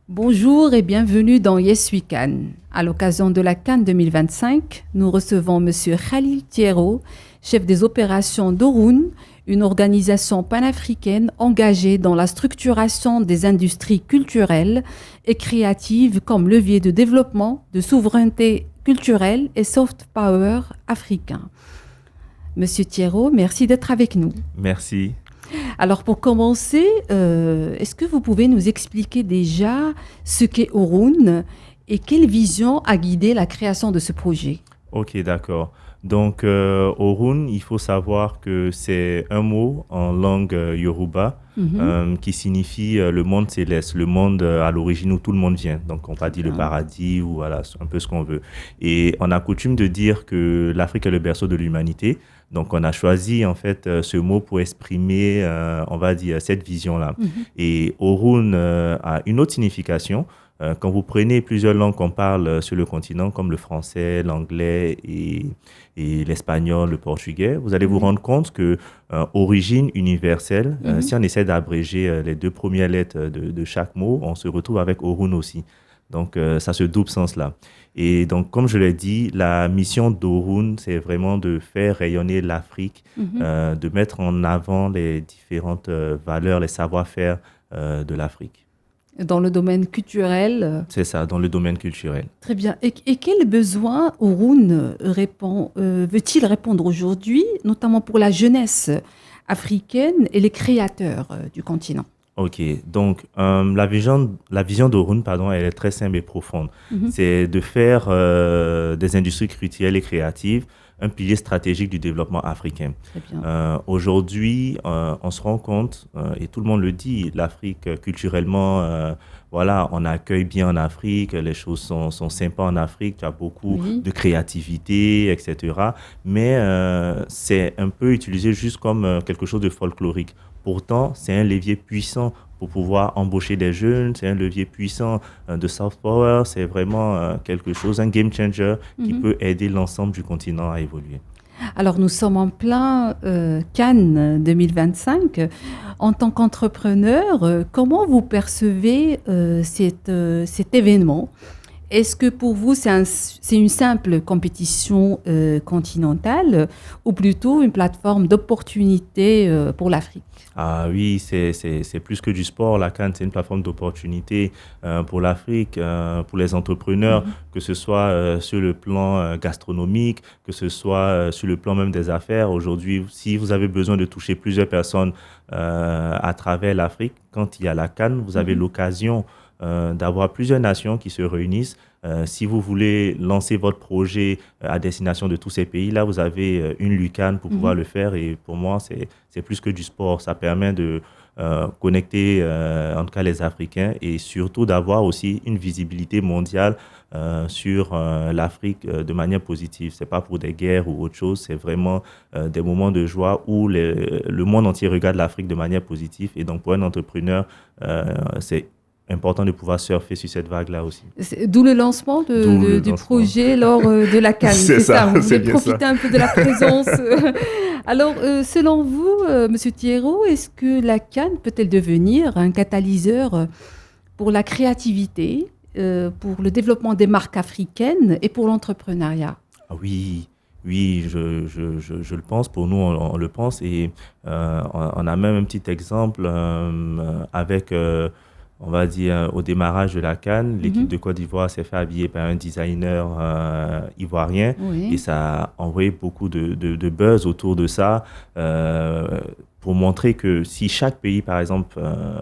Bonjour et bienvenue dans Yes We Can. À l'occasion de la Cannes 2025, nous recevons M. Khalil Thiero, chef des opérations d'Orun, une organisation panafricaine engagée dans la structuration des industries culturelles et créatives comme levier de développement, de souveraineté culturelle et soft power africain. Monsieur Thiero, merci d'être avec nous. Merci. Alors pour commencer, est-ce que vous pouvez nous expliquer déjà ce qu'est Orun et quelle vision a guidé la création de ce projet? Ok, d'accord. Donc, Orun, il faut savoir que c'est un mot en langue Yoruba qui signifie le monde céleste, le monde à l'origine où tout le monde vient. Donc, on va dire le paradis ou voilà, un peu ce qu'on veut. Et on a coutume de dire que l'Afrique est le berceau de l'humanité. Donc, on a choisi en fait ce mot pour exprimer, on va dire, cette vision-là. Et Orun a une autre signification. Quand vous prenez plusieurs langues qu'on parle sur le continent, comme le français, l'anglais et l'espagnol, le portugais, vous allez vous rendre compte que origine universelle, si on essaie d'abréger les deux premières lettres de chaque mot, on se retrouve avec Orun aussi. Donc, ça se double sens-là. Et donc, comme je l'ai dit, la mission d'Orun, c'est vraiment de faire rayonner l'Afrique, de mettre en avant les différentes valeurs, les savoir-faire de l'Afrique. Dans le domaine culturel. C'est ça, dans le domaine culturel. Très bien. Et quels besoins Orun veut-il répondre aujourd'hui, notamment pour la jeunesse africaine et les créateurs du continent? Ok, donc la vision d'Orun, elle est très simple et profonde. C'est de faire des industries culturelles et créatives un pilier stratégique du développement africain. Aujourd'hui, on se rend compte, et tout le monde le dit, l'Afrique culturellement, voilà, on accueille bien en Afrique, les choses sont sympas en Afrique, tu as beaucoup de créativité, etc. Mais c'est un peu utilisé juste comme quelque chose de folklorique. Pourtant, c'est un levier puissant pour pouvoir embaucher des jeunes, c'est un levier puissant de soft power, c'est vraiment quelque chose, un game changer qui peut aider l'ensemble du continent à évoluer. Alors, nous sommes en plein Cannes 2025. En tant qu'entrepreneur, comment vous percevez cet événement ? Est-ce que pour vous, c'est une simple compétition continentale ou plutôt une plateforme d'opportunité pour l'Afrique ? Ah oui, c'est plus que du sport. La Cannes, c'est une plateforme d'opportunité pour l'Afrique, pour les entrepreneurs, que ce soit sur le plan gastronomique, que ce soit sur le plan même des affaires. Aujourd'hui, si vous avez besoin de toucher plusieurs personnes à travers l'Afrique, quand il y a la Cannes, vous avez l'occasion d'avoir plusieurs nations qui se réunissent. Si vous voulez lancer votre projet à destination de tous ces pays, là, vous avez une Lucan pour pouvoir le faire. Et pour moi, c'est plus que du sport. Ça permet de connecter, en tout cas, les Africains et surtout d'avoir aussi une visibilité mondiale sur l'Afrique de manière positive. Ce n'est pas pour des guerres ou autre chose. C'est vraiment des moments de joie où le monde entier regarde l'Afrique de manière positive. Et donc, pour un entrepreneur, c'est important de pouvoir surfer sur cette vague-là aussi. D'où le lancement du projet lors de la Cannes. C'est ça, vous voulez profiter un peu de la présence. Alors, selon vous, Monsieur Thiero, est-ce que la Cannes peut-elle devenir un catalyseur pour la créativité, pour le développement des marques africaines et pour l'entrepreneuriat? Oui, je le pense. Pour nous, on le pense. Et on a même un petit exemple avec... on va dire, au démarrage de la Cannes, l'équipe de Côte d'Ivoire s'est fait habiller par un designer ivoirien et ça a envoyé beaucoup de buzz autour de ça pour montrer que si chaque pays, par exemple,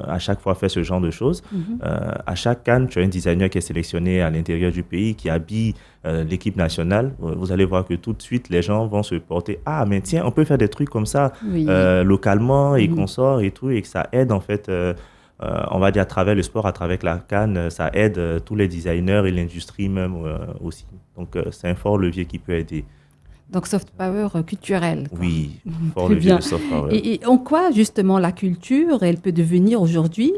à chaque fois fait ce genre de choses, à chaque Cannes, tu as un designer qui est sélectionné à l'intérieur du pays, qui habille l'équipe nationale. Vous allez voir que tout de suite, les gens vont se porter « Ah, mais tiens, on peut faire des trucs comme ça localement et qu'on sort et tout » et que ça aide en fait... on va dire à travers le sport, à travers la Cannes, ça aide tous les designers et l'industrie même aussi. Donc, c'est un fort levier qui peut aider. Donc, soft power culturel. Oui, fort levier de soft power. Et en quoi, justement, la culture, elle peut devenir aujourd'hui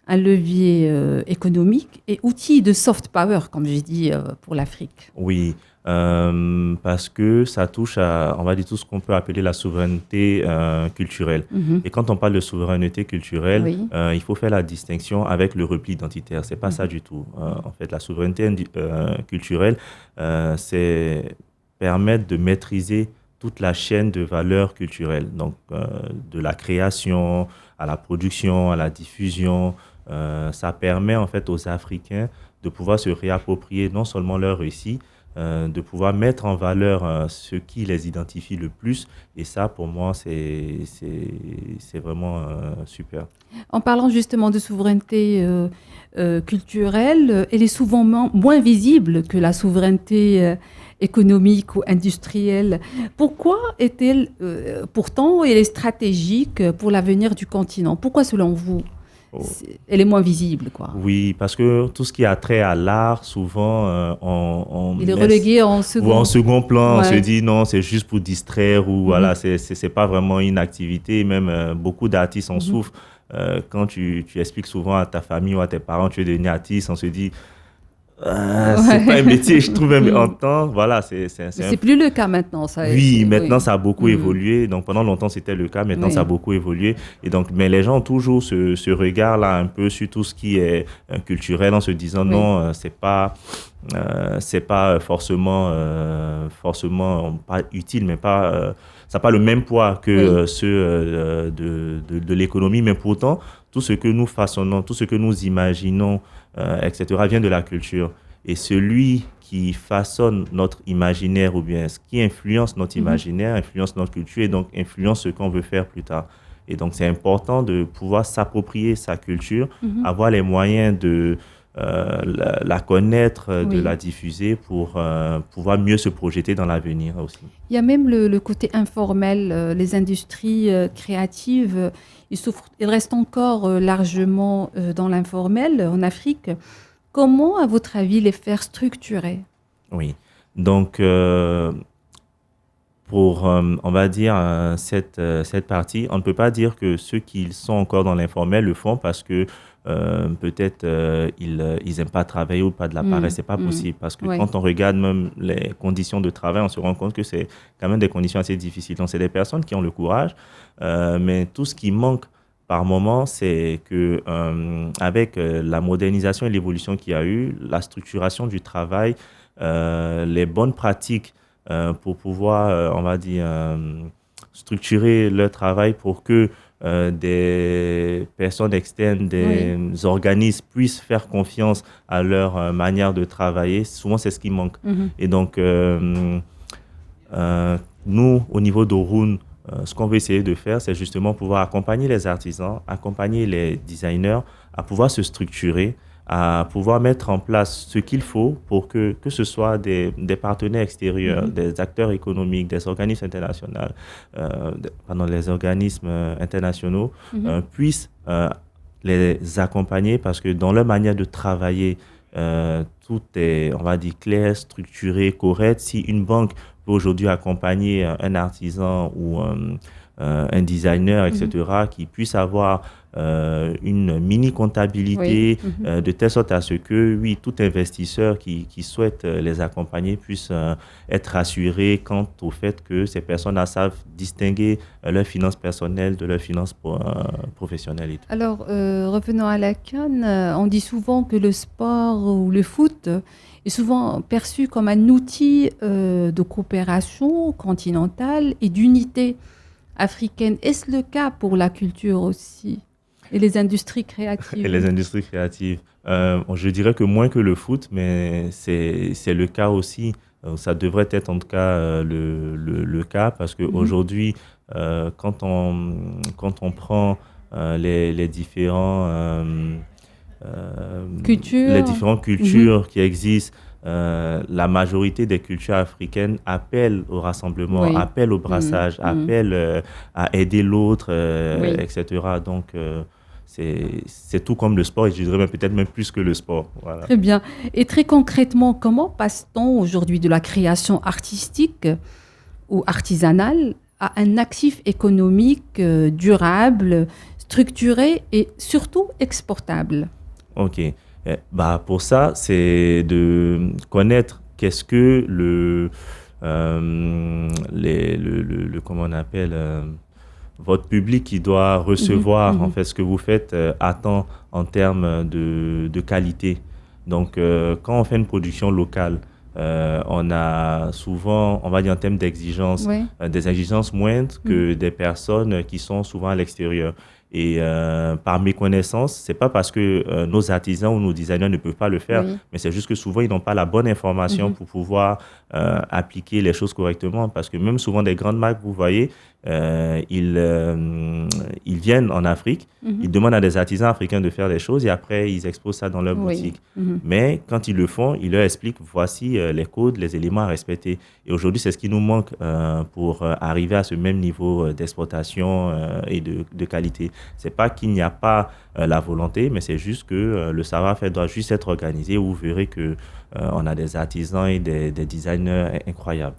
un levier économique et outil de soft power, comme j'ai dit, pour l'Afrique. Oui, parce que ça touche à, on va dire, tout ce qu'on peut appeler la souveraineté culturelle. Et quand on parle de souveraineté culturelle, Oui. Il faut faire la distinction avec le repli identitaire. C'est pas ça du tout. En fait, la souveraineté culturelle, c'est permettre de maîtriser toute la chaîne de valeurs culturelles, donc de la création à la production, à la diffusion. Ça permet en fait aux Africains de pouvoir se réapproprier non seulement leur récit, de pouvoir mettre en valeur ce qui les identifie le plus. Et ça, pour moi, c'est vraiment super. En parlant justement de souveraineté culturelle, elle est souvent moins visible que la souveraineté économique ou industrielle. Pourquoi est-elle, pourtant, elle est stratégique pour l'avenir du continent? Pourquoi, selon vous, elle est moins visible, quoi? Oui, parce que tout ce qui a trait à l'art, souvent, il est relégué en second plan. Ouais. On se dit non, c'est juste pour distraire ou voilà, c'est pas vraiment une activité. Même beaucoup d'artistes en souffrent. Quand tu expliques souvent à ta famille ou à tes parents que tu es devenu artiste, on se dit c'est pas un métier, je trouve. En temps, voilà, c'est plus le cas maintenant. Ça, oui, maintenant ça a beaucoup évolué. Donc pendant longtemps c'était le cas, maintenant ça a beaucoup évolué. Et donc, mais les gens ont toujours ce regard-là un peu sur tout ce qui est culturel, en se disant non, c'est pas forcément pas utile, mais pas ça n'a pas le même poids que ceux de l'économie. Mais pourtant, tout ce que nous façonnons, tout ce que nous imaginons, etc., vient de la culture. Et celui qui façonne notre imaginaire ou bien ce qui influence notre imaginaire, influence notre culture et donc influence ce qu'on veut faire plus tard. Et donc, c'est important de pouvoir s'approprier sa culture, avoir les moyens de la connaître, de la diffuser pour pouvoir mieux se projeter dans l'avenir aussi. Il y a même le côté informel, les industries créatives, ils restent encore largement dans l'informel en Afrique. Comment, à votre avis, les faire structurer? Oui, donc pour, on va dire, cette partie, on ne peut pas dire que ceux qui sont encore dans l'informel le font parce que peut-être ils n'aiment pas travailler ou pas de la paresse. Ce n'est pas possible parce que quand on regarde même les conditions de travail, on se rend compte que c'est quand même des conditions assez difficiles. Donc, c'est des personnes qui ont le courage, mais tout ce qui manque par moment, c'est que avec la modernisation et l'évolution qu'il y a eu, la structuration du travail, les bonnes pratiques pour pouvoir, on va dire, structurer leur travail pour que des personnes externes, des organismes puissent faire confiance à leur manière de travailler. Souvent, c'est ce qui manque. Et donc, nous, au niveau d'Orun, ce qu'on veut essayer de faire, c'est justement pouvoir accompagner les artisans, accompagner les designers à pouvoir se structurer, à pouvoir mettre en place ce qu'il faut pour que ce soit des partenaires extérieurs, des acteurs économiques, des organismes internationaux, les organismes internationaux puissent les accompagner parce que dans leur manière de travailler, tout est, on va dire, clair, structuré, correct. Si une banque peut aujourd'hui accompagner un artisan ou un designer, etc., qui puisse avoir une mini-comptabilité de telle sorte à ce que, oui, tout investisseur qui souhaite les accompagner puisse être rassuré quant au fait que ces personnes savent distinguer leurs finances personnelles de leurs finances professionnelles. Et tout. Alors, revenons à la CAN, on dit souvent que le sport ou le foot est souvent perçu comme un outil de coopération continentale et d'unité africaine. Est-ce le cas pour la culture aussi et les industries créatives? Et les industries créatives. Je dirais que moins que le foot, mais c'est le cas aussi. Ça devrait être en tout cas le cas parce qu'aujourd'hui, quand on prend les différentes cultures qui existent, la majorité des cultures africaines appellent au rassemblement, appellent au brassage, appellent à aider l'autre, etc. Donc, c'est tout comme le sport et je dirais peut-être même plus que le sport. Voilà. Très bien. Et très concrètement, comment passe-t-on aujourd'hui de la création artistique ou artisanale à un actif économique durable, structuré et surtout exportable? Ok. Pour ça, c'est de connaître qu'est-ce que comment on appelle, votre public qui doit recevoir en fait ce que vous faites attend en termes de qualité. Donc, quand on fait une production locale, on a souvent, on va dire en termes d'exigence, des exigences moindres que des personnes qui sont souvent à l'extérieur. Et par méconnaissance, c'est pas parce que nos artisans ou nos designers ne peuvent pas le faire, mais c'est juste que souvent, ils n'ont pas la bonne information pour pouvoir appliquer les choses correctement. Parce que même souvent, des grandes marques, vous voyez, ils viennent en Afrique, ils demandent à des artisans africains de faire des choses et après, ils exposent ça dans leur boutique. Mais quand ils le font, ils leur expliquent, voici les codes, les éléments à respecter. Et aujourd'hui, c'est ce qui nous manque pour arriver à ce même niveau d'exportation et de qualité. C'est pas qu'il n'y a pas la volonté, mais c'est juste que le savoir-faire doit juste être organisé. Vous verrez que on a des artisans et des designers incroyables.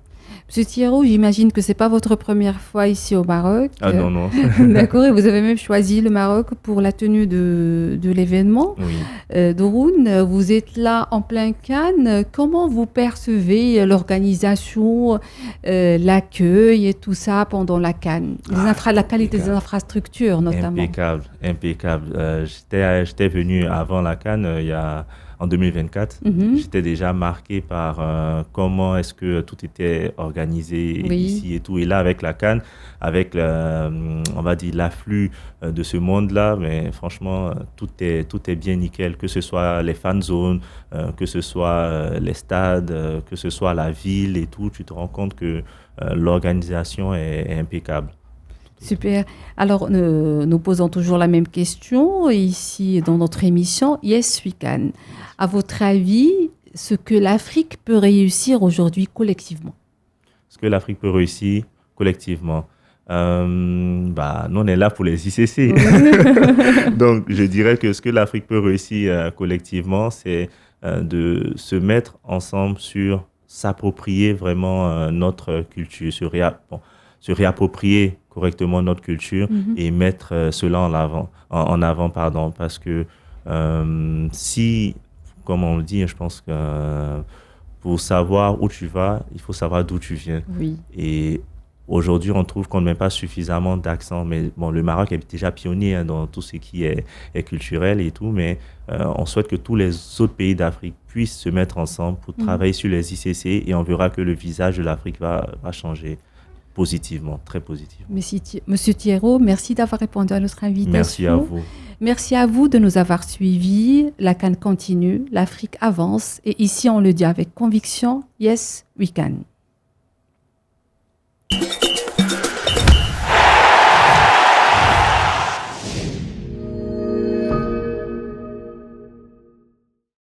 Monsieur Thiéraut, j'imagine que ce n'est pas votre première fois ici au Maroc. Ah non, non. D'accord, et vous avez même choisi le Maroc pour la tenue de l'événement. Oui. Doroun, vous êtes là en plein Cannes. Comment vous percevez l'organisation, l'accueil et tout ça pendant la Cannes? La qualité des infrastructures notamment. Impeccable, impeccable. J'étais venu avant la Cannes en 2024, j'étais déjà marqué par comment est-ce que tout était organisé ici et tout. Et là, avec la Cannes, avec, on va dire, l'afflux de ce monde-là, mais franchement, tout est bien nickel, que ce soit les fan zones, que ce soit les stades, que ce soit la ville et tout. Tu te rends compte que l'organisation est impeccable. Super. Alors, nous posons toujours la même question ici dans notre émission Yes We Can. À votre avis, ce que l'Afrique peut réussir aujourd'hui collectivement? Ce que l'Afrique peut réussir collectivement, nous on est là pour les ICC. Donc, je dirais que ce que l'Afrique peut réussir collectivement, c'est de se mettre ensemble sur s'approprier vraiment notre culture, se réapproprier correctement notre culture et mettre cela en avant, parce que si, comme on le dit, je pense que pour savoir où tu vas, il faut savoir d'où tu viens. Oui. Et aujourd'hui, on trouve qu'on ne met pas suffisamment d'accent. Mais bon, le Maroc est déjà pionnier dans tout ce qui est culturel et tout, mais on souhaite que tous les autres pays d'Afrique puissent se mettre ensemble pour travailler sur les ICC et on verra que le visage de l'Afrique va changer. Positivement, très positivement. Monsieur Thiéraut, merci d'avoir répondu à notre invitation. Merci à vous. Merci à vous de nous avoir suivis. La Cannes continue, l'Afrique avance et ici on le dit avec conviction, yes, we can.